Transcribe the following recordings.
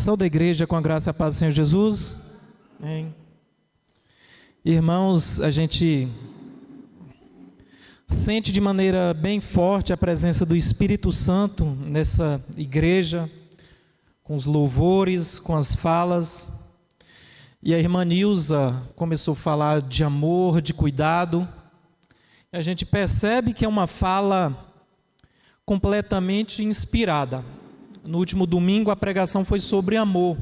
Saúde a igreja com a graça e a paz do Senhor Jesus. Amém. Irmãos, a gente sente de maneira bem forte a presença do Espírito Santo nessa igreja, com os louvores, com as falas. E a irmã Nilza começou a falar de amor, de cuidado. A gente percebe que é uma fala completamente inspirada. No último domingo a pregação foi sobre amor.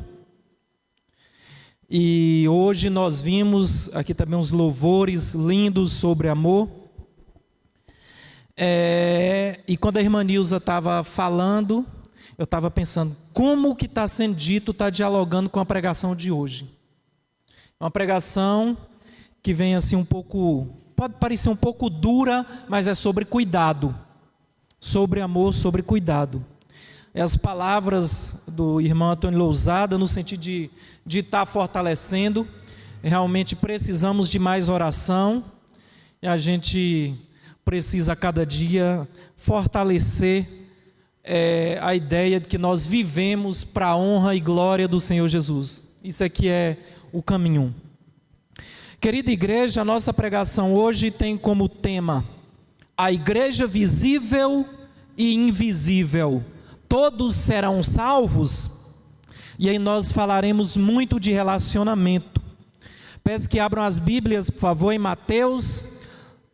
E hoje nós vimos aqui também uns louvores lindos sobre amor. E quando a irmã Nilza estava falando, eu estava pensando, como o que está sendo dito está dialogando com a pregação de hoje. Uma pregação que vem assim um pouco, pode parecer um pouco dura, mas é sobre cuidado. Sobre amor, sobre cuidado. As palavras do irmão Antônio Lousada, no sentido de estar fortalecendo, realmente precisamos de mais oração, e a gente precisa a cada dia fortalecer a ideia de que nós vivemos para a honra e glória do Senhor Jesus. Isso aqui é o caminho. Querida igreja, a nossa pregação hoje tem como tema a igreja visível e invisível. Todos serão salvos? E aí nós falaremos muito de relacionamento. Peço que abram as Bíblias, por favor, em Mateus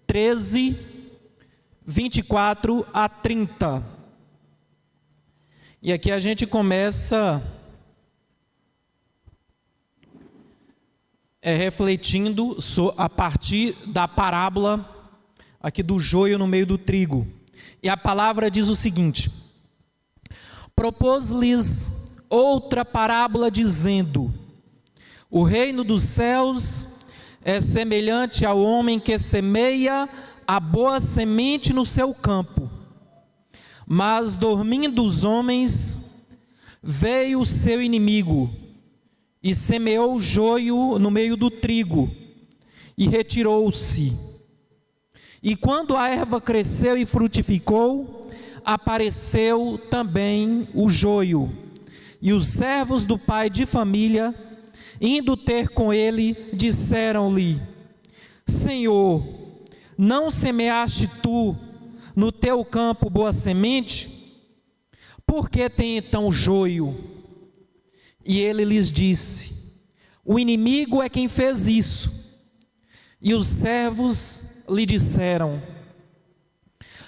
13, 24 a 30. E aqui a gente começa refletindo a partir da parábola aqui do joio no meio do trigo. E a palavra diz o seguinte: propôs-lhes outra parábola dizendo: o reino dos céus é semelhante ao homem que semeia a boa semente no seu campo. Mas dormindo os homens, veio o seu inimigo e semeou o joio no meio do trigo e retirou-se. E quando a erva cresceu e frutificou, apareceu também o joio. E os servos do pai de família, indo ter com ele, disseram-lhe: Senhor, não semeaste tu no teu campo boa semente? Por que tem então joio? E ele lhes disse: o inimigo é quem fez isso. E os servos lhe disseram: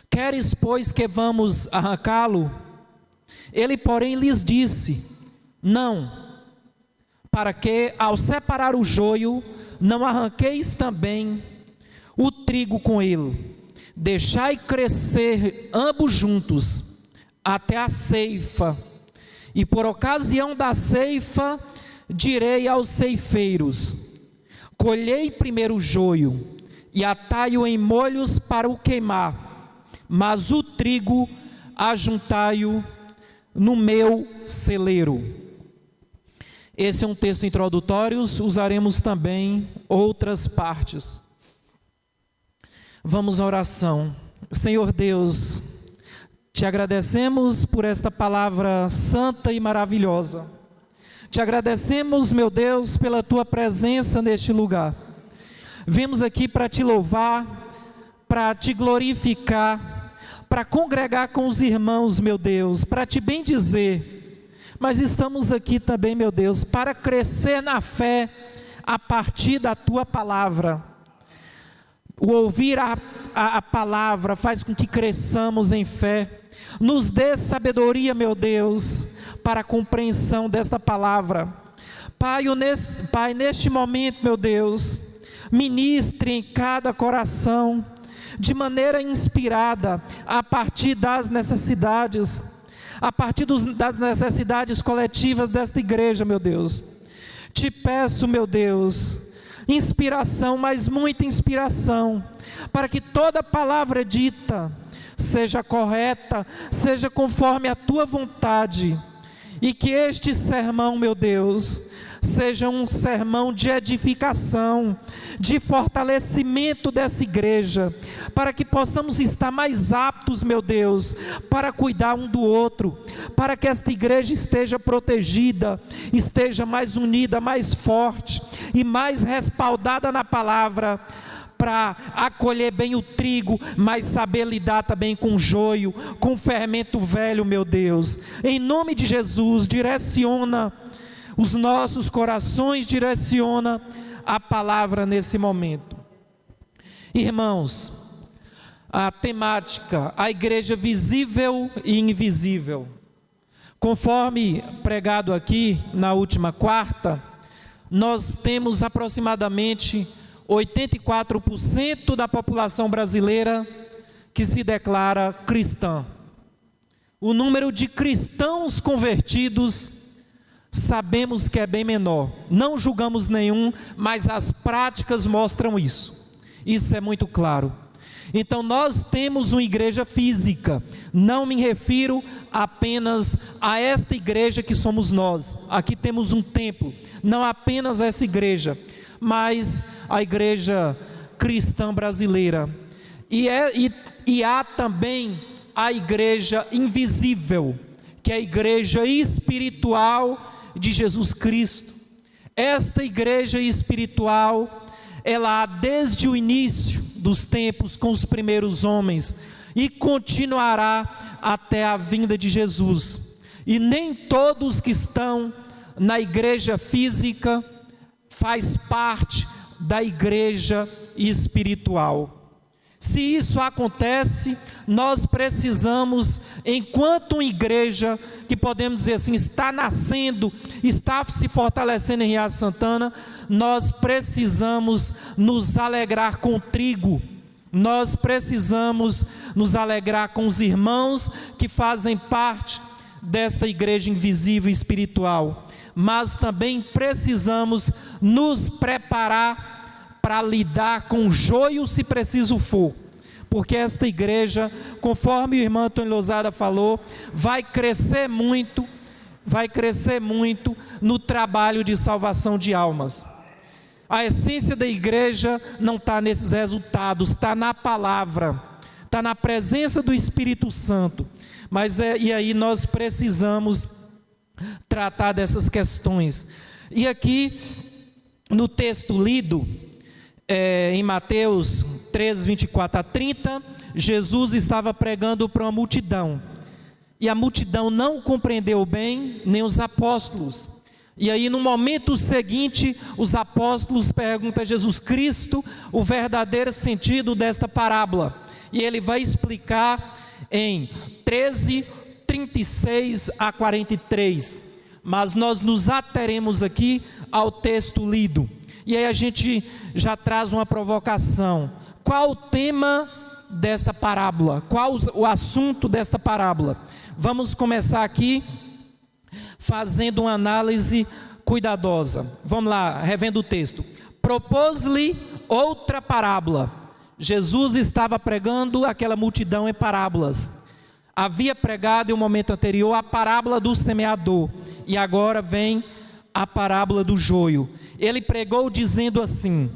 queres, pois, que vamos arrancá-lo? Ele, porém, lhes disse: não, para que, ao separar o joio, não arranqueis também o trigo com ele. Deixai crescer ambos juntos, até a ceifa. E por ocasião da ceifa, direi aos ceifeiros: colhei primeiro o joio, e atai-o em molhos para o queimar, mas o trigo ajuntai-o no meu celeiro. Esse é um texto introdutório, usaremos também outras partes. Vamos à oração. Senhor Deus, te agradecemos por esta palavra santa e maravilhosa. Te agradecemos, meu Deus, pela tua presença neste lugar. Vimos aqui para te louvar, para te glorificar, para congregar com os irmãos, meu Deus, para te bendizer. Mas estamos aqui também, meu Deus, para crescer na fé a partir da tua palavra. O ouvir a palavra faz com que cresçamos em fé. Nos dê sabedoria, meu Deus, para a compreensão desta palavra. Pai, neste momento, meu Deus, ministre em cada coração, de maneira inspirada, a partir das necessidades, a partir das necessidades coletivas desta igreja, meu Deus. Te peço, meu Deus, inspiração, mas muita inspiração, para que toda palavra dita seja correta, seja conforme a tua vontade, e que este sermão, meu Deus, seja um sermão de edificação, de fortalecimento dessa igreja, para que possamos estar mais aptos, meu Deus, para cuidar um do outro, para que esta igreja esteja protegida, esteja mais unida, mais forte e mais respaldada na palavra, para acolher bem o trigo, mas saber lidar também com o joio, com o fermento velho, meu Deus. Em nome de Jesus, direciona os nossos corações, direciona a palavra nesse momento. Irmãos, a temática, a igreja visível e invisível. Conforme pregado aqui na última quarta, nós temos aproximadamente 84% da população brasileira que se declara cristã. O número de cristãos convertidos sabemos que é bem menor. Não julgamos nenhum, mas as práticas mostram isso. Isso é muito claro. Então nós temos uma igreja física. Não me refiro apenas a esta igreja que somos nós. Aqui temos um templo. Não apenas essa igreja, mas a igreja cristã brasileira. E há também a igreja invisível, que é a igreja espiritual de Jesus Cristo. Esta igreja espiritual, ela há desde o início dos tempos com os primeiros homens e continuará até a vinda de Jesus. E nem todos que estão na igreja física faz parte da igreja espiritual. Se isso acontece, nós precisamos, enquanto igreja, que podemos dizer assim, está nascendo, está se fortalecendo em Riacho Santana, nós precisamos nos alegrar com o trigo, nós precisamos nos alegrar com os irmãos que fazem parte desta igreja invisível e espiritual, mas também precisamos nos preparar para lidar com o joio se preciso for, porque esta igreja, conforme o irmão Antônio Lousada falou, vai crescer muito no trabalho de salvação de almas. A essência da igreja não está nesses resultados, está na palavra, está na presença do Espírito Santo. E aí nós precisamos tratar dessas questões. E aqui no texto lido, em Mateus 13, 24 a 30, Jesus estava pregando para uma multidão, e a multidão não compreendeu bem, nem os apóstolos. E aí no momento seguinte, os apóstolos perguntam a Jesus Cristo o verdadeiro sentido desta parábola, e ele vai explicar em 13, 36 a 43, mas nós nos ateremos aqui ao texto lido. E aí a gente já traz uma provocação. Qual o tema desta parábola? Qual o assunto desta parábola? Vamos começar aqui fazendo uma análise cuidadosa. Vamos lá, revendo o texto. Propôs-lhe outra parábola. Jesus estava pregando aquela multidão em parábolas. Havia pregado em um momento anterior a parábola do semeador, e agora vem a parábola do joio. Ele pregou dizendo assim: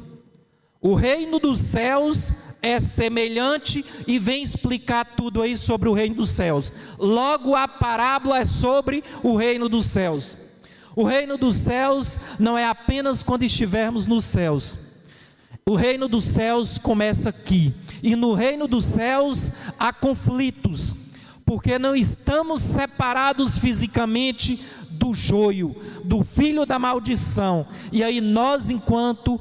o reino dos céus é semelhante, e vem explicar tudo aí sobre o reino dos céus. Logo a parábola é sobre o reino dos céus. O reino dos céus não é apenas quando estivermos nos céus. O reino dos céus começa aqui, e no reino dos céus há conflitos, porque não estamos separados fisicamente do joio, do filho da maldição. E aí nós, enquanto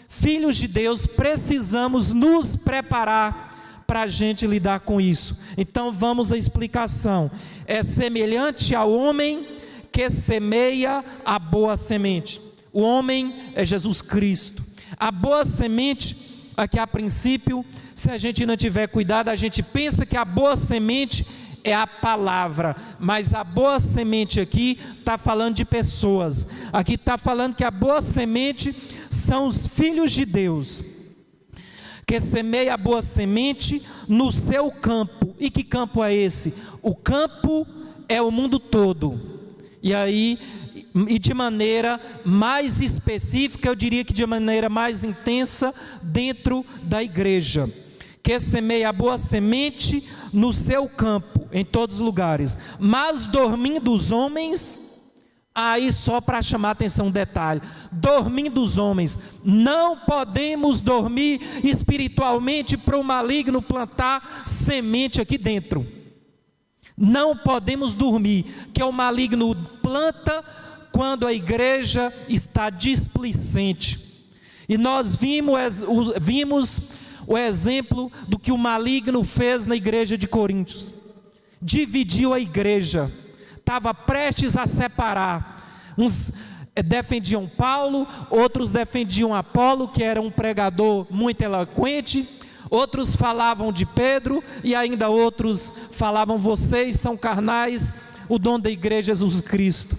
filhos de Deus, precisamos nos preparar para a gente lidar com isso. Então vamos à explicação. É semelhante ao homem que semeia a boa semente. O homem é Jesus Cristo. A boa semente, aqui a princípio, se a gente não tiver cuidado, a gente pensa que a boa semente é a palavra, mas a boa semente aqui está falando de pessoas. Aqui está falando que a boa semente são os filhos de Deus, que semeia a boa semente no seu campo. E que campo é esse? O campo é o mundo todo. E aí e de maneira mais específica, eu diria que de maneira mais intensa, dentro da igreja, que semeia a boa semente no seu campo, em todos os lugares, mas dormindo os homens. Aí só para chamar a atenção um detalhe: dormindo os homens, não podemos dormir espiritualmente para o maligno plantar semente aqui dentro. Não podemos dormir, que o maligno planta quando a igreja está displicente. E nós vimos o exemplo do que o maligno fez na igreja de Coríntios. Dividiu a igreja, estava prestes a separar. Uns defendiam Paulo, outros defendiam Apolo, que era um pregador muito eloquente. Outros falavam de Pedro, e ainda outros falavam: vocês são carnais, o dono da igreja é Jesus Cristo.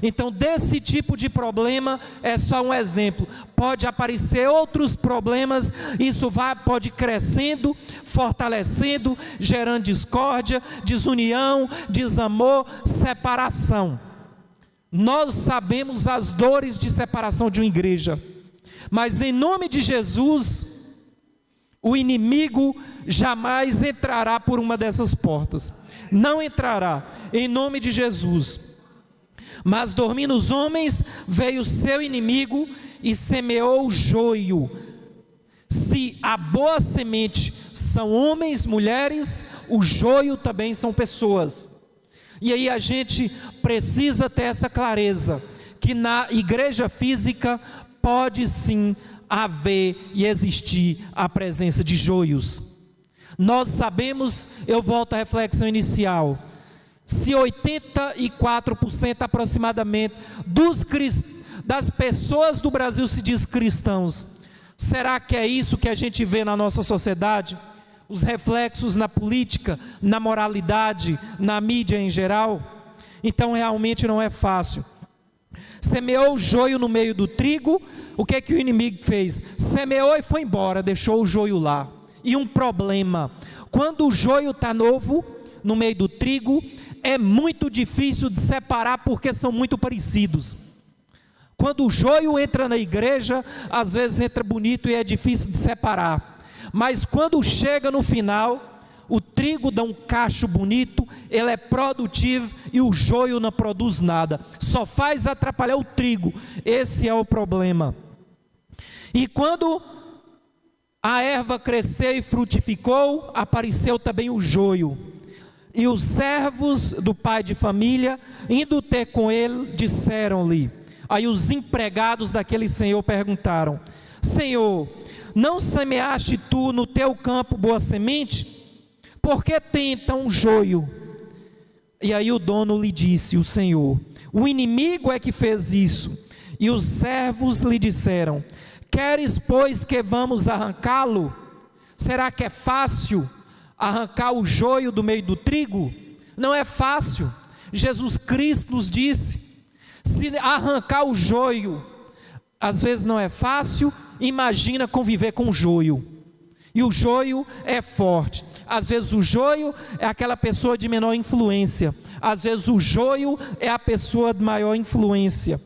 Então, desse tipo de problema é só um exemplo. Pode aparecer outros problemas, isso pode ir crescendo, fortalecendo, gerando discórdia, desunião, desamor, separação. Nós sabemos as dores de separação de uma igreja, mas em nome de Jesus, o inimigo jamais entrará por uma dessas portas. Não entrará, em nome de Jesus. Mas dormindo os homens, veio o seu inimigo e semeou o joio. Se a boa semente são homens, mulheres, o joio também são pessoas. E aí a gente precisa ter essa clareza, que na igreja física pode sim haver e existir a presença de joios. Nós sabemos, eu volto à reflexão inicial, se 84% aproximadamente das pessoas do Brasil se diz cristãos, será que é isso que a gente vê na nossa sociedade? Os reflexos na política, na moralidade, na mídia em geral? Então realmente não é fácil. Semeou o joio no meio do trigo. O que é que o inimigo fez? Semeou e foi embora, deixou o joio lá. E um problema: quando o joio está novo no meio do trigo, é muito difícil de separar, porque são muito parecidos. Quando o joio entra na igreja, às vezes entra bonito e é difícil de separar. Mas quando chega no final, o trigo dá um cacho bonito, ele é produtivo, e o joio não produz nada, só faz atrapalhar o trigo. Esse é o problema. E quando a erva cresceu e frutificou, apareceu também o joio. E os servos do pai de família, indo ter com ele, disseram-lhe. Aí os empregados daquele senhor perguntaram: Senhor, não semeaste tu no teu campo boa semente? Por que tem então joio? E aí o dono lhe disse, o senhor: o inimigo é que fez isso. E os servos lhe disseram: queres, pois, que vamos arrancá-lo? Será que é fácil arrancar o joio do meio do trigo? Não é fácil. Jesus Cristo nos disse: se arrancar o joio às vezes não é fácil, imagina conviver com o joio. E o joio é forte. Às vezes o joio é aquela pessoa de menor influência, às vezes o joio é a pessoa de maior influência.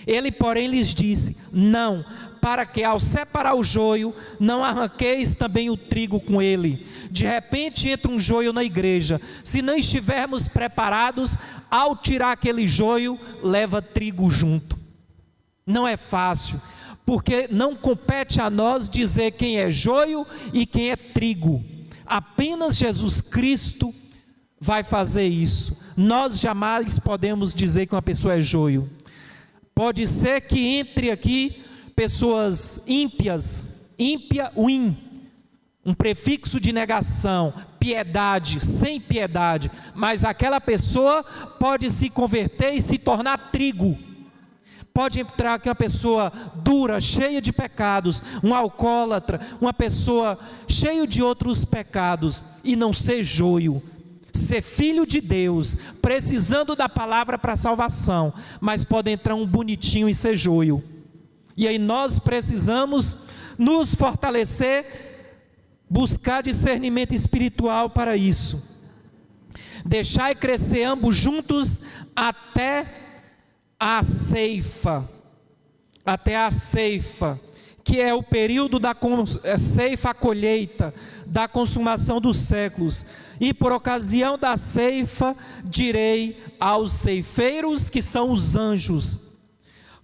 Ele, porém, lhes disse: não, para que ao separar o joio, não arranqueis também o trigo com ele. De repente entra um joio na igreja, se não estivermos preparados, ao tirar aquele joio, leva trigo junto. Não é fácil, porque não compete a nós dizer quem é joio e quem é trigo. Apenas Jesus Cristo vai fazer isso. Nós jamais podemos dizer que uma pessoa é joio. Pode ser que entre aqui pessoas ímpias, ímpia, win, um prefixo de negação, piedade, sem piedade, mas aquela pessoa pode se converter e se tornar trigo. Pode entrar aqui uma pessoa dura, cheia de pecados, um alcoólatra, uma pessoa cheia de outros pecados, e não ser joio, ser filho de Deus, precisando da palavra para salvação, mas pode entrar um bonitinho e ser joio. E aí nós precisamos nos fortalecer, buscar discernimento espiritual para isso. Deixai crescer ambos juntos até a ceifa, até a ceifa, que é o período da ceifa, a colheita, da consumação dos séculos. E por ocasião da ceifa, direi aos ceifeiros, que são os anjos: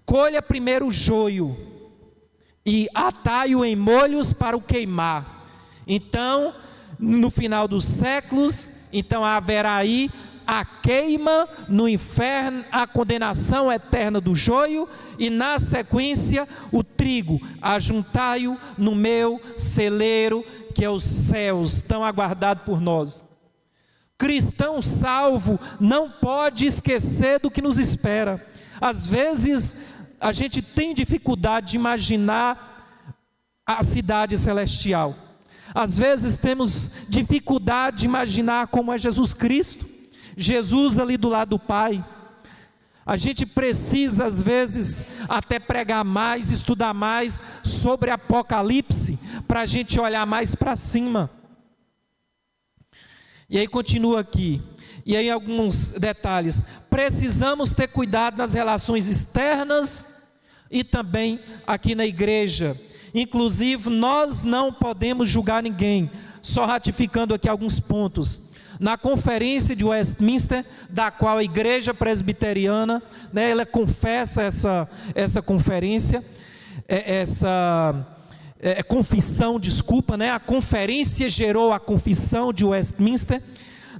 colha primeiro o joio e atai-o em molhos para o queimar. Então, no final dos séculos, então haverá aí a queima no inferno, a condenação eterna do joio, e na sequência o trigo, ajuntai-o no meu celeiro, que é os céus, tão aguardado por nós. Cristão salvo não pode esquecer do que nos espera. Às vezes a gente tem dificuldade de imaginar a cidade celestial. Às vezes temos dificuldade de imaginar como é Jesus Cristo, Jesus ali do lado do Pai. A gente precisa às vezes até pregar mais, estudar mais sobre Apocalipse, para a gente olhar mais para cima. E aí continua aqui, e aí alguns detalhes: precisamos ter cuidado nas relações externas e também aqui na igreja. Inclusive nós não podemos julgar ninguém. Só ratificando aqui alguns pontos. Na conferência de Westminster, da qual a igreja presbiteriana, ela confessa essa conferência, confissão, desculpa, a conferência gerou a confissão de Westminster.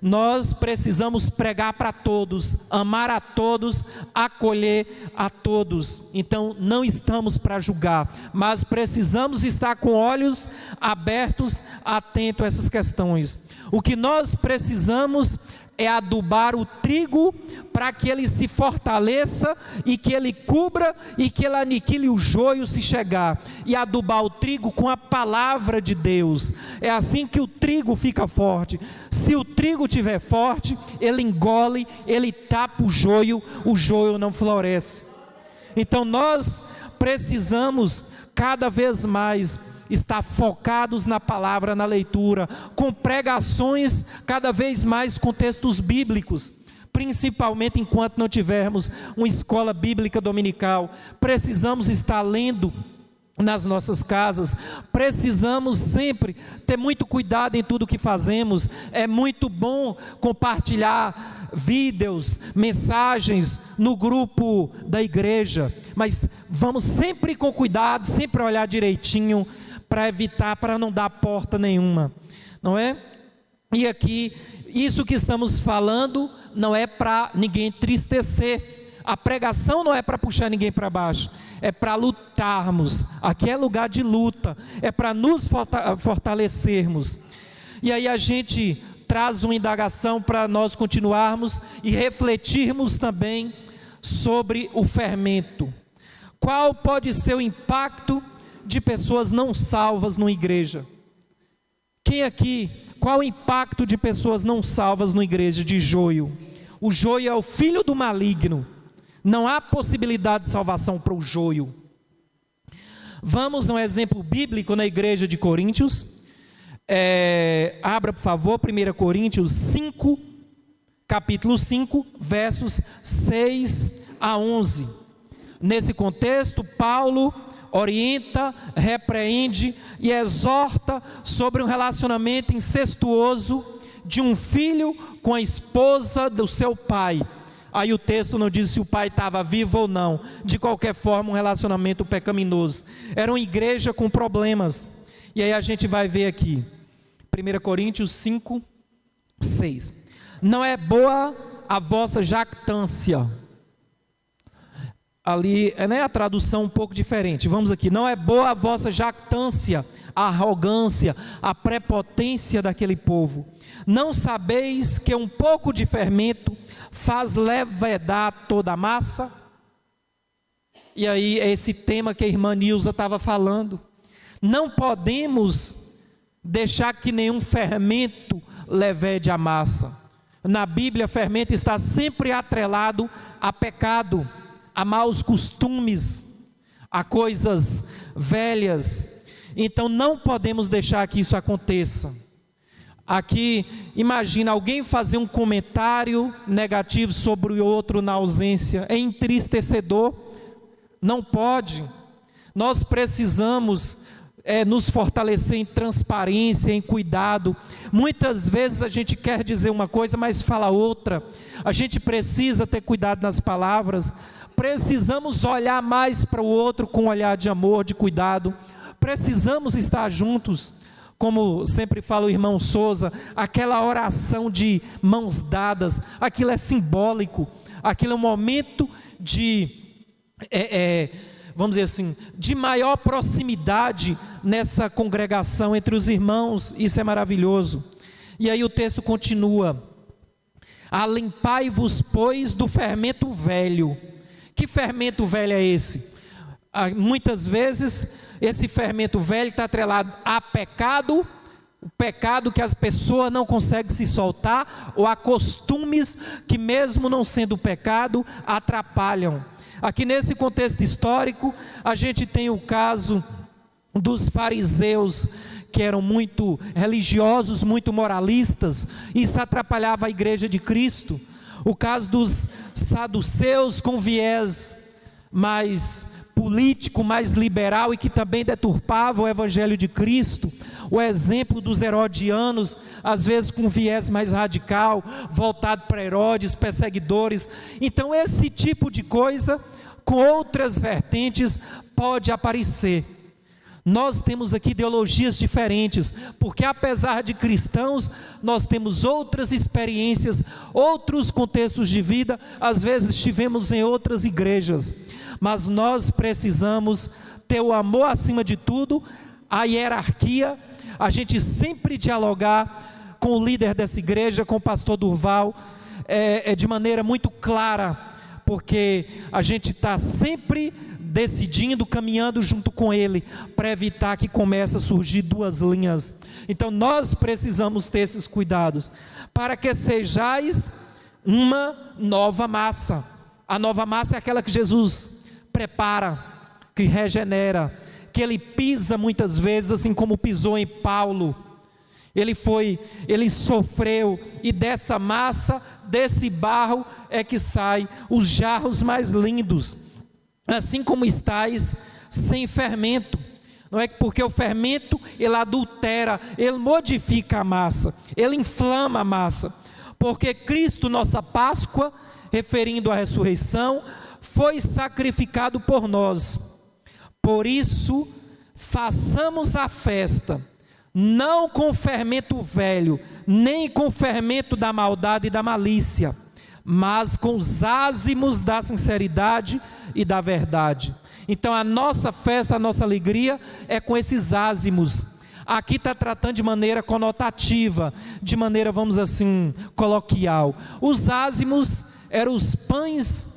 Nós precisamos pregar para todos, amar a todos, acolher a todos. Então não estamos para julgar, mas precisamos estar com olhos abertos, atentos a essas questões. O que nós precisamos é adubar o trigo para que ele se fortaleça e que ele cubra e que ele aniquile o joio se chegar, e adubar o trigo com a palavra de Deus. É assim que o trigo fica forte. Se o trigo estiver forte, ele engole, ele tapa o joio não floresce. Então nós precisamos cada vez mais estar focados na palavra, na leitura, com pregações cada vez mais com textos bíblicos, principalmente enquanto não tivermos uma escola bíblica dominical. Precisamos estar lendo nas nossas casas, precisamos sempre ter muito cuidado em tudo que fazemos. É muito bom compartilhar vídeos, mensagens no grupo da igreja, mas vamos sempre com cuidado, sempre olhar direitinho, para evitar, para não dar porta nenhuma, não é? E aqui, isso que estamos falando não é para ninguém entristecer. A pregação não é para puxar ninguém para baixo, é para lutarmos. Aqui é lugar de luta, é para nos fortalecermos. E aí a gente traz uma indagação para nós continuarmos e refletirmos também sobre o fermento. Qual pode ser o impacto de pessoas não salvas numa igreja? Quem aqui, qual o impacto de pessoas não salvas numa igreja de joio? O joio é o filho do maligno. Não há possibilidade de salvação para o joio. Vamos a um exemplo bíblico na igreja de Coríntios. Abra por favor, 1 Coríntios 5, capítulo 5, versos 6 a 11. Nesse contexto, Paulo orienta, repreende e exorta sobre um relacionamento incestuoso de um filho com a esposa do seu pai. Aí o texto não diz se o pai estava vivo ou não. De qualquer forma, um relacionamento pecaminoso. Era uma igreja com problemas. E aí a gente vai ver aqui, 1 Coríntios 5, 6. Não é boa a vossa jactância. Ali, a tradução um pouco diferente. Vamos aqui. Não é boa a vossa jactância, a arrogância, a prepotência daquele povo. Não sabeis que um pouco de fermento faz levedar toda a massa? E aí é esse tema que a irmã Nilza estava falando. Não podemos deixar que nenhum fermento levede a massa. Na Bíblia, fermento está sempre atrelado a pecado, a maus costumes, a coisas velhas. Então não podemos deixar que isso aconteça. Aqui, imagina alguém fazer um comentário negativo sobre o outro na ausência. É entristecedor. Não pode. Nós precisamos nos fortalecer em transparência, em cuidado. Muitas vezes a gente quer dizer uma coisa, mas fala outra. A gente precisa ter cuidado nas palavras. Precisamos olhar mais para o outro com um olhar de amor, de cuidado. Precisamos estar juntos. Como sempre fala o irmão Souza, aquela oração de mãos dadas, aquilo é simbólico, aquilo é um momento de, vamos dizer assim, de maior proximidade nessa congregação entre os irmãos. Isso é maravilhoso. E aí o texto continua: alimpai-vos, pois, do fermento velho. Que fermento velho é esse? Muitas vezes esse fermento velho está atrelado a pecado, o pecado que as pessoas não conseguem se soltar, ou a costumes que, mesmo não sendo pecado, atrapalham. Aqui nesse contexto histórico, a gente tem o caso dos fariseus, que eram muito religiosos, muito moralistas, e isso atrapalhava a igreja de Cristo. O caso dos saduceus, com viés mais político, mais liberal, e que também deturpava o evangelho de Cristo. O exemplo dos herodianos, às vezes com viés mais radical, voltado para Herodes, perseguidores. Então esse tipo de coisa, com outras vertentes, pode aparecer. Nós temos aqui ideologias diferentes, porque apesar de cristãos, nós temos outras experiências, outros contextos de vida. Às vezes estivemos em outras igrejas, mas nós precisamos ter o amor acima de tudo, a hierarquia, a gente sempre dialogar com o líder dessa igreja, com o pastor Durval, de maneira muito clara, porque a gente está sempre decidindo, caminhando junto com ele, para evitar que comece a surgir duas linhas. Então nós precisamos ter esses cuidados, para que sejais uma nova massa. A nova massa é aquela que Jesus prepara, que regenera, que ele pisa muitas vezes, assim como pisou em Paulo. Ele sofreu, e dessa massa, desse barro é que saem os jarros mais lindos. Assim como estáis sem fermento. Não é porque o fermento, ele adultera, ele modifica a massa, ele inflama a massa. Porque Cristo, nossa Páscoa, referindo à ressurreição, foi sacrificado por nós. Por isso, façamos a festa, não com fermento velho, nem com fermento da maldade e da malícia, mas com os ázimos da sinceridade e da verdade. Então a nossa festa, a nossa alegria é com esses ázimos. Aqui está tratando de maneira conotativa, de maneira, vamos assim, coloquial. Os ázimos eram os pães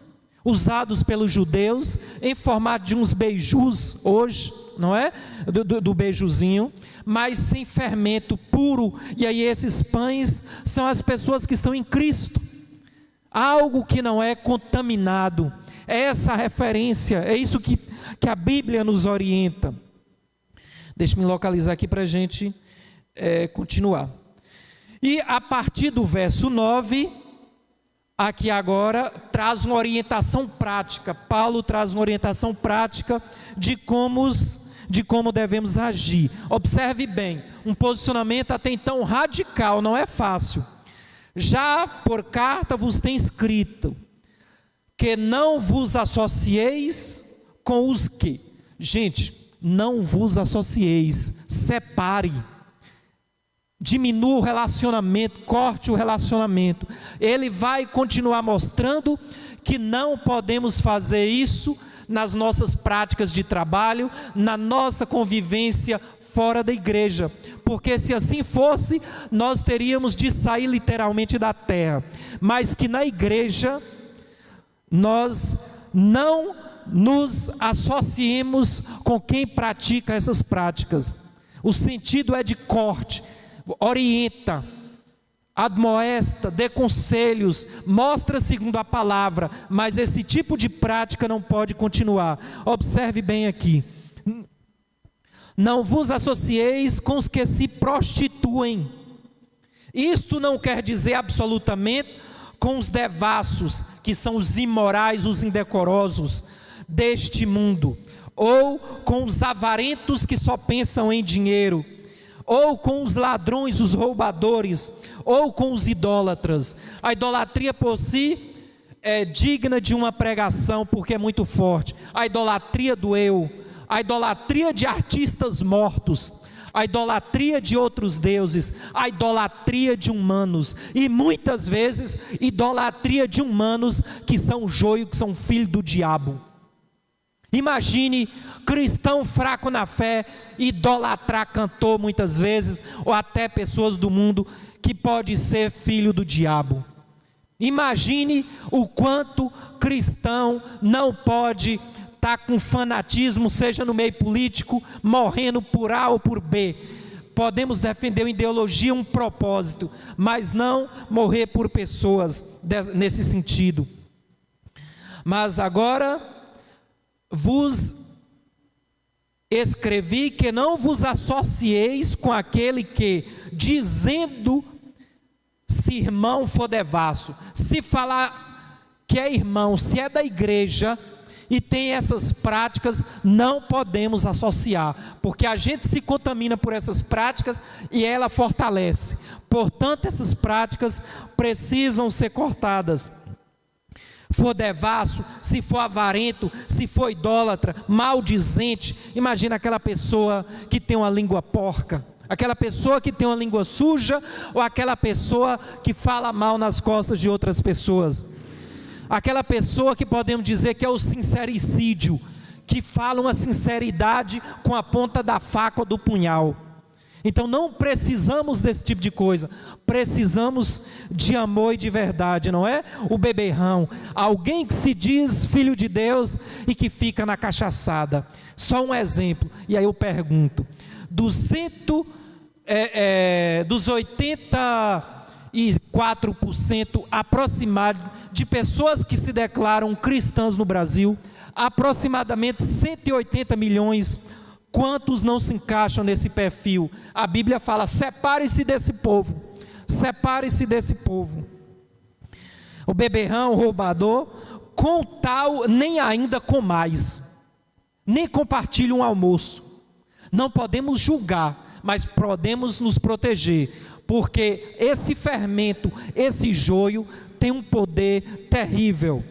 usados pelos judeus em formato de uns beijus hoje, não é? Do beijuzinho, mas sem fermento, puro. E aí esses pães são as pessoas que estão em Cristo. Algo que não é contaminado. É essa a referência, é isso que a Bíblia nos orienta. Deixa-me localizar aqui para a gente continuar. E a partir do verso 9, aqui agora, traz uma orientação prática. Paulo traz uma orientação prática de como devemos agir. Observe bem, um posicionamento até então radical, não é fácil. Já por carta vos tem escrito, que não vos associeis com os que? Gente, não vos associeis, separe, diminua o relacionamento, corte o relacionamento. Ele vai continuar mostrando que não podemos fazer isso nas nossas práticas de trabalho, na nossa convivência fora da igreja, porque se assim fosse, nós teríamos de sair literalmente da terra, mas que na igreja nós não nos associemos com quem pratica essas práticas. O sentido é de corte, orienta, admoesta, dê conselhos, mostra segundo a palavra, mas esse tipo de prática não pode continuar. Observe bem aqui: não vos associeis com os que se prostituem. Isto não quer dizer absolutamente com os devassos, que são os imorais, os indecorosos deste mundo, ou com os avarentos que só pensam em dinheiro, ou com os ladrões, os roubadores, ou com os idólatras. A idolatria por si é digna de uma pregação, porque é muito forte. A idolatria do eu, a idolatria de artistas mortos, a idolatria de outros deuses, a idolatria de humanos, e muitas vezes idolatria de humanos que são joio, que são filho do diabo. Imagine cristão fraco na fé idolatrar cantor muitas vezes, ou até pessoas do mundo, que pode ser filho do diabo. Imagine o quanto cristão não pode estar com fanatismo, seja no meio político, morrendo por A ou por B. Podemos defender uma ideologia, um propósito, mas não morrer por pessoas nesse sentido. Mas agora vos escrevi que não vos associeis com aquele que, dizendo se irmão for devasso, se falar que é irmão, se é da igreja e tem essas práticas, não podemos associar, porque a gente se contamina por essas práticas e ela fortalece. Portanto, essas práticas precisam ser cortadas. For devasso, se for avarento, se for idólatra, maldizente, imagina aquela pessoa que tem uma língua porca, aquela pessoa que tem uma língua suja, ou aquela pessoa que fala mal nas costas de outras pessoas, aquela pessoa que podemos dizer que é o sincericídio, que fala uma sinceridade com a ponta da faca ou do punhal. Então não precisamos desse tipo de coisa, precisamos de amor e de verdade, não é? O beberrão, alguém que se diz filho de Deus e que fica na cachaçada. Só um exemplo, e aí eu pergunto, dos 84% aproximado de pessoas que se declaram cristãs no Brasil, aproximadamente 180 milhões, quantos não se encaixam nesse perfil? A Bíblia fala, separe-se desse povo, separe-se desse povo. O beberrão, o roubador, com tal, nem ainda com mais, nem compartilha um almoço. Não podemos julgar, mas podemos nos proteger, porque esse fermento, esse joio, tem um poder terrível.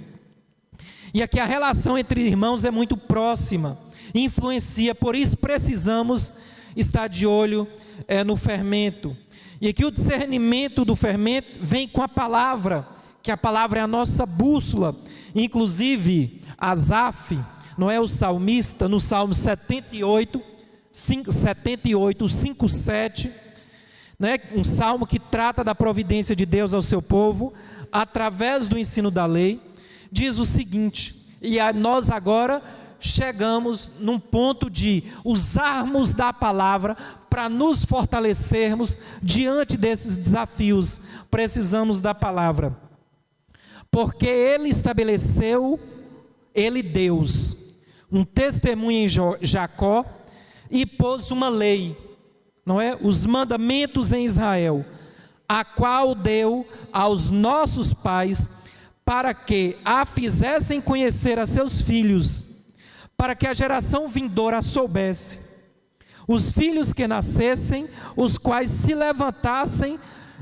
E aqui a relação entre irmãos é muito próxima, influencia, por isso precisamos estar de olho no fermento. E aqui o discernimento do fermento vem com a palavra, que a palavra é a nossa bússola. Inclusive Asaf, não é, o salmista, no Salmo 78, 5, 7, né, um salmo que trata da providência de Deus ao seu povo, através do ensino da lei, diz o seguinte, e nós agora chegamos num ponto de usarmos da palavra para nos fortalecermos diante desses desafios. Precisamos da palavra, porque Ele estabeleceu, Ele Deus, um testemunho em Jacó e pôs uma lei, não é? Os mandamentos em Israel, a qual deu aos nossos pais para que a fizessem conhecer a seus filhos, para que a geração vindoura soubesse, os filhos que nascessem, os quais se levantassem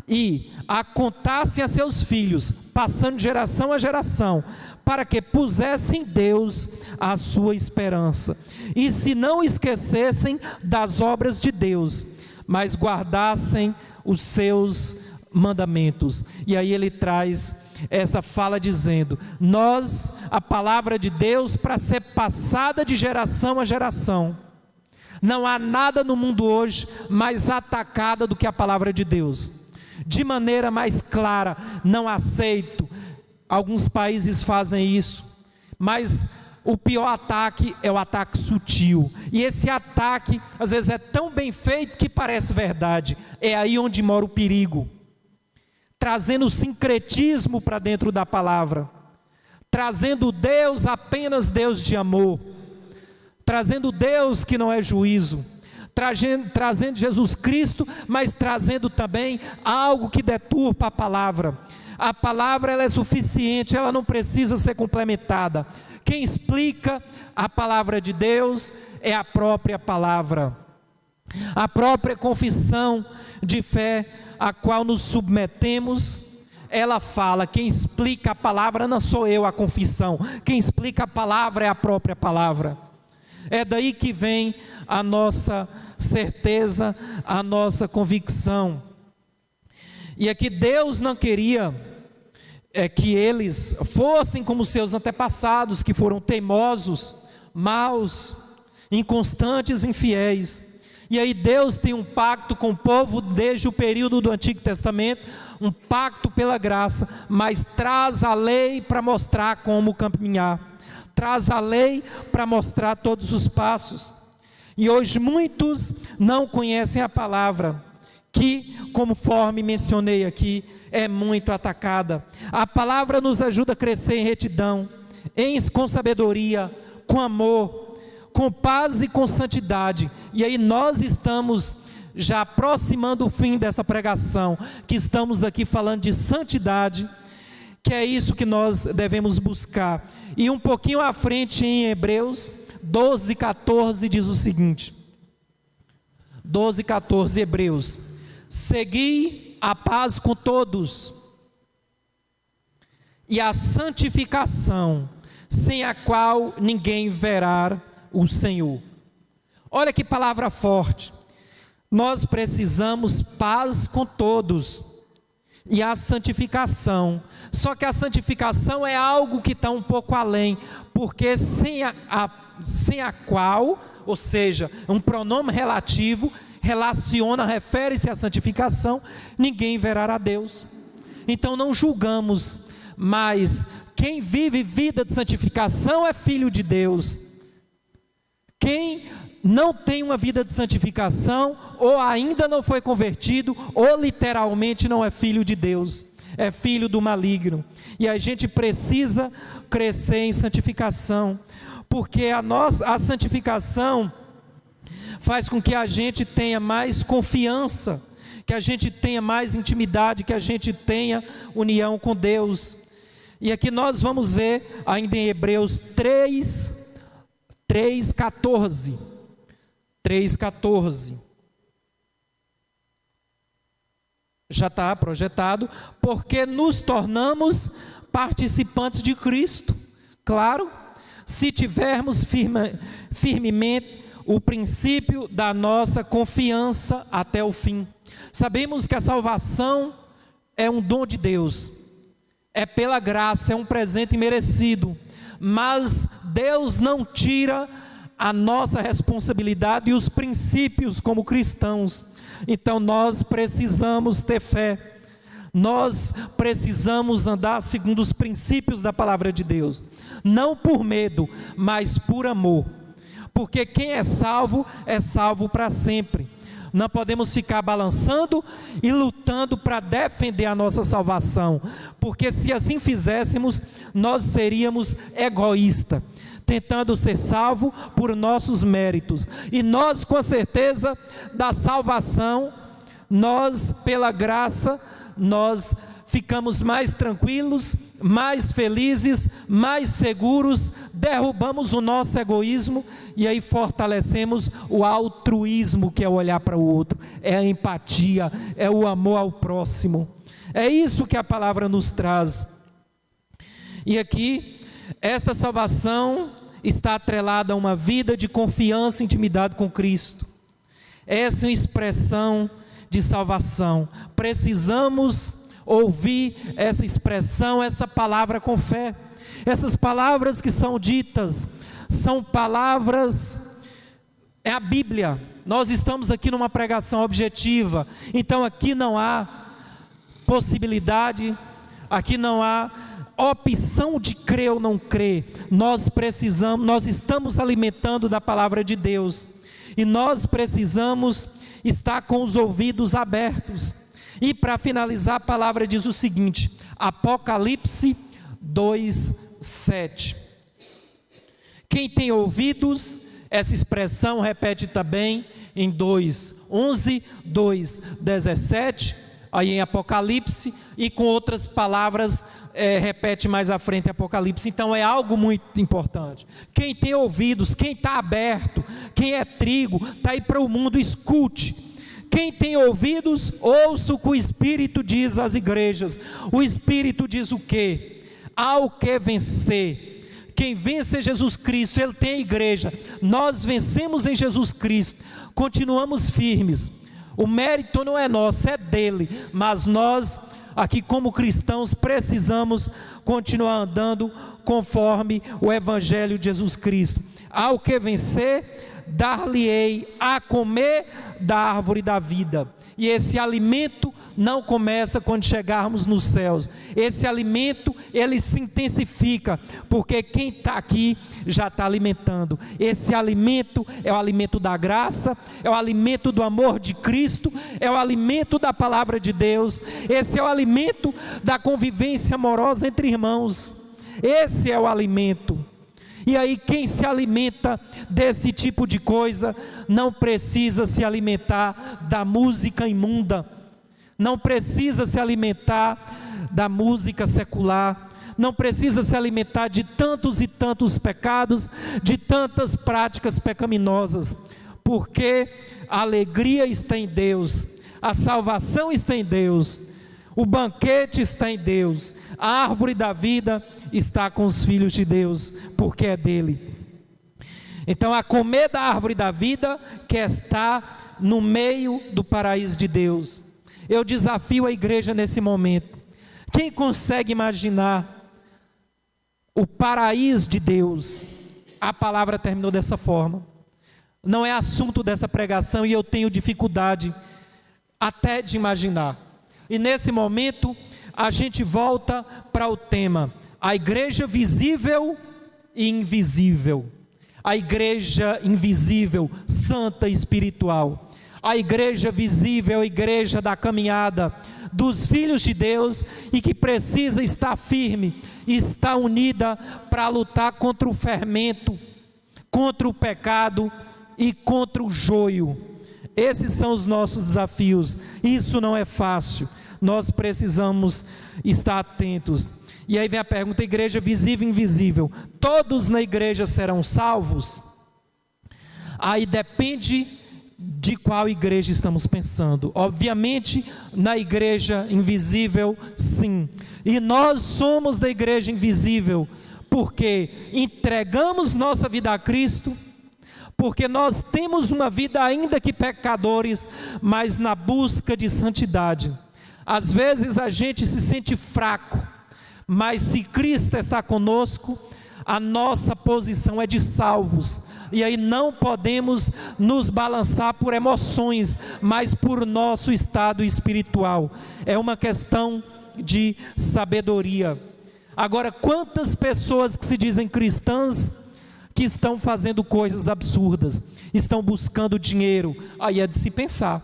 e a contassem a seus filhos, passando de geração a geração, para que pusessem em Deus a sua esperança, e se não esquecessem das obras de Deus, mas guardassem os seus mandamentos. E aí ele traz essa fala dizendo, a palavra de Deus, para ser passada de geração a geração, não há nada no mundo hoje mais atacada do que a palavra de Deus, de maneira mais clara. Não aceito, alguns países fazem isso, mas o pior ataque é o ataque sutil, e esse ataque às vezes é tão bem feito que parece verdade. É aí onde mora o perigo, trazendo o sincretismo para dentro da palavra, trazendo Deus apenas Deus de amor, trazendo Deus que não é juízo, trazendo Jesus Cristo, mas trazendo também algo que deturpa a palavra. A palavra ela é suficiente, ela não precisa ser complementada. Quem explica a palavra de Deus é a própria palavra. A própria confissão de fé a qual nos submetemos, ela fala, quem explica a palavra não sou eu, a confissão, quem explica a palavra é a própria palavra. É daí que vem a nossa certeza, a nossa convicção. E aqui Deus não queria que eles fossem como seus antepassados, que foram teimosos, maus, inconstantes, infiéis. E aí Deus tem um pacto com o povo desde o período do Antigo Testamento, um pacto pela graça, mas traz a lei para mostrar como caminhar, traz a lei para mostrar todos os passos. E hoje muitos não conhecem a palavra, que, conforme mencionei aqui, é muito atacada. A palavra nos ajuda a crescer em retidão, com sabedoria, com amor, com paz e com santidade. E aí nós estamos já aproximando o fim dessa pregação, que estamos aqui falando de santidade, que é isso que nós devemos buscar. E um pouquinho à frente em Hebreus 12:14 diz o seguinte, 12:14 Hebreus: segui a paz com todos e a santificação, sem a qual ninguém verá o Senhor. Olha que palavra forte. Nós precisamos paz com todos e a santificação. Só que a santificação é algo que está um pouco além, porque sem a qual, ou seja, um pronome relativo, refere-se à santificação, ninguém verá a Deus. Então não julgamos, mas quem vive vida de santificação é filho de Deus. Quem não tem uma vida de santificação, ou ainda não foi convertido, ou literalmente não é filho de Deus, é filho do maligno. E a gente precisa crescer em santificação, porque a santificação faz com que a gente tenha mais confiança, que a gente tenha mais intimidade, que a gente tenha união com Deus. E aqui nós vamos ver ainda em Hebreus 3:14. Já está projetado, porque nos tornamos participantes de Cristo. Claro, se tivermos firmemente o princípio da nossa confiança até o fim. Sabemos que a salvação é um dom de Deus, é pela graça, é um presente merecido, mas Deus não tira a nossa responsabilidade e os princípios como cristãos. Então nós precisamos ter fé, nós precisamos andar segundo os princípios da palavra de Deus, não por medo, mas por amor, porque quem é salvo para sempre. Não podemos ficar balançando e lutando para defender a nossa salvação, porque se assim fizéssemos, nós seríamos egoístas, tentando ser salvo por nossos méritos. E nós, com a certeza da salvação, nós, pela graça, nós ficamos mais tranquilos, mais felizes, mais seguros, derrubamos o nosso egoísmo e aí fortalecemos o altruísmo, que é o olhar para o outro, é a empatia, é o amor ao próximo. É isso que a palavra nos traz. E aqui, esta salvação está atrelada a uma vida de confiança e intimidade com Cristo. Essa é uma expressão de salvação. Precisamos ouvir essa expressão, essa palavra com fé. Essas palavras que são ditas, são palavras, é a Bíblia. Nós estamos aqui numa pregação objetiva, então aqui não há possibilidade, aqui não há opção de crer ou não crer. Nós estamos alimentando da palavra de Deus, e nós precisamos estar com os ouvidos abertos. E para finalizar, a palavra diz o seguinte, Apocalipse 2:7. Quem tem ouvidos, essa expressão repete também, em 11, 2, 17, aí em Apocalipse, e com outras palavras repete mais à frente em Apocalipse. Então é algo muito importante. Quem tem ouvidos, quem está aberto, quem é trigo, está aí para o mundo, escute. Quem tem ouvidos, ouça o que o Espírito diz às igrejas. O Espírito diz o quê? Ao que vencer. Quem vence é Jesus Cristo, Ele tem a igreja. Nós vencemos em Jesus Cristo, continuamos firmes. O mérito não é nosso, é dele. Mas nós, aqui como cristãos, precisamos continuar andando conforme o Evangelho de Jesus Cristo. Ao que vencer, dar-lhe-ei a comer da árvore da vida. E esse alimento não começa quando chegarmos nos céus. Esse alimento, ele se intensifica, porque quem está aqui já está alimentando. Esse alimento é o alimento da graça, é o alimento do amor de Cristo, é o alimento da palavra de Deus. Esse é o alimento da convivência amorosa entre irmãos. Esse é o alimento. E aí quem se alimenta desse tipo de coisa, não precisa se alimentar da música imunda, não precisa se alimentar da música secular, não precisa se alimentar de tantos e tantos pecados, de tantas práticas pecaminosas, porque a alegria está em Deus, a salvação está em Deus, o banquete está em Deus, a árvore da vida está com os filhos de Deus, porque é dele. Então a comer da árvore da vida, que está no meio do paraíso de Deus. Eu desafio a igreja nesse momento. Quem consegue imaginar o paraíso de Deus? A palavra terminou dessa forma. Não é assunto dessa pregação e eu tenho dificuldade até de imaginar. E nesse momento a gente volta para o tema: a igreja visível e invisível. A igreja invisível, santa e espiritual. A igreja visível, a igreja da caminhada dos filhos de Deus e que precisa estar firme, estar unida para lutar contra o fermento, contra o pecado e contra o joio. Esses são os nossos desafios. Isso não é fácil. Nós precisamos estar atentos. E aí vem a pergunta: igreja visível e invisível, todos na igreja serão salvos? Aí depende de qual igreja estamos pensando. Obviamente na igreja invisível, sim. E nós somos da igreja invisível porque entregamos nossa vida a Cristo, porque nós temos uma vida ainda que pecadores, mas na busca de santidade. Às vezes a gente se sente fraco, mas se Cristo está conosco, a nossa posição é de salvos, e aí não podemos nos balançar por emoções, mas por nosso estado espiritual. É uma questão de sabedoria. Agora, quantas pessoas que se dizem cristãs, que estão fazendo coisas absurdas, estão buscando dinheiro, aí é de se pensar,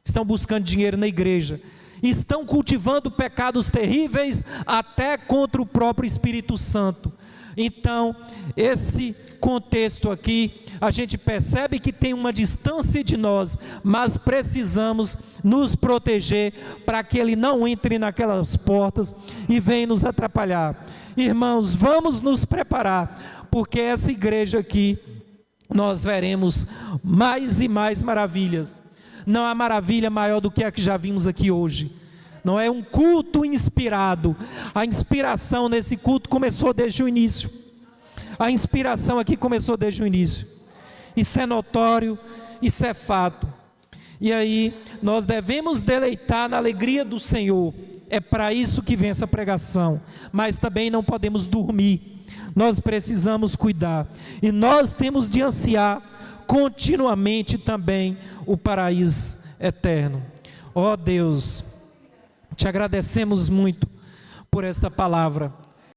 estão buscando dinheiro na igreja, estão cultivando pecados terríveis até contra o próprio Espírito Santo. Então, esse contexto aqui, a gente percebe que tem uma distância de nós, mas precisamos nos proteger para que ele não entre naquelas portas e venha nos atrapalhar. Irmãos, vamos nos preparar, porque essa igreja aqui, nós veremos mais e mais maravilhas. Não há maravilha maior do que a que já vimos aqui hoje. Não é um culto inspirado. A inspiração nesse culto começou desde o início. A inspiração aqui começou desde o início. Isso é notório, isso é fato. E aí, nós devemos deleitar na alegria do Senhor. É para isso que vem essa pregação. Mas também não podemos dormir. Nós precisamos cuidar. E nós temos de ansiar continuamente também o paraíso eterno. Ó Deus, te agradecemos muito por esta palavra.